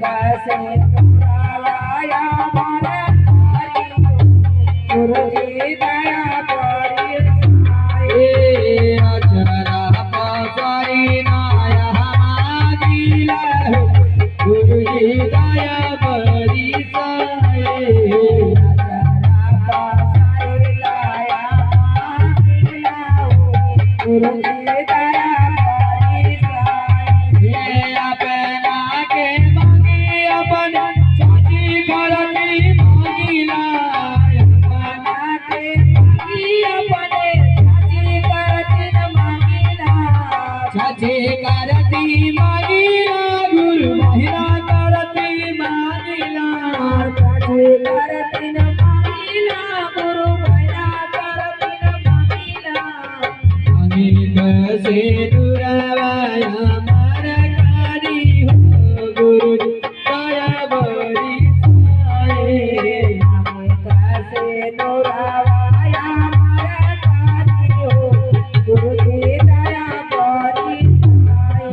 कैसे तुराया मारे गुरुजी दया करी ए अचरा पसारी नाया मागिला गुरुजी दया बरी साए गुरुजी दया करी ये अपना के मांगी अपन चाची करती मांगिला चाची करती मांगिला गुरु महिला करती मांगिला आम्ही कसे दुरावाया मरकारी हो गुरु दया बरी साए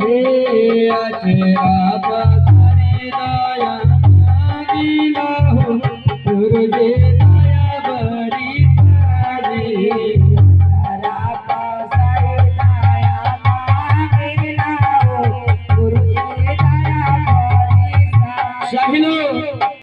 हे अचरा पसारी दया मागिला हो गुरुजी दया बरी साए शाहिनो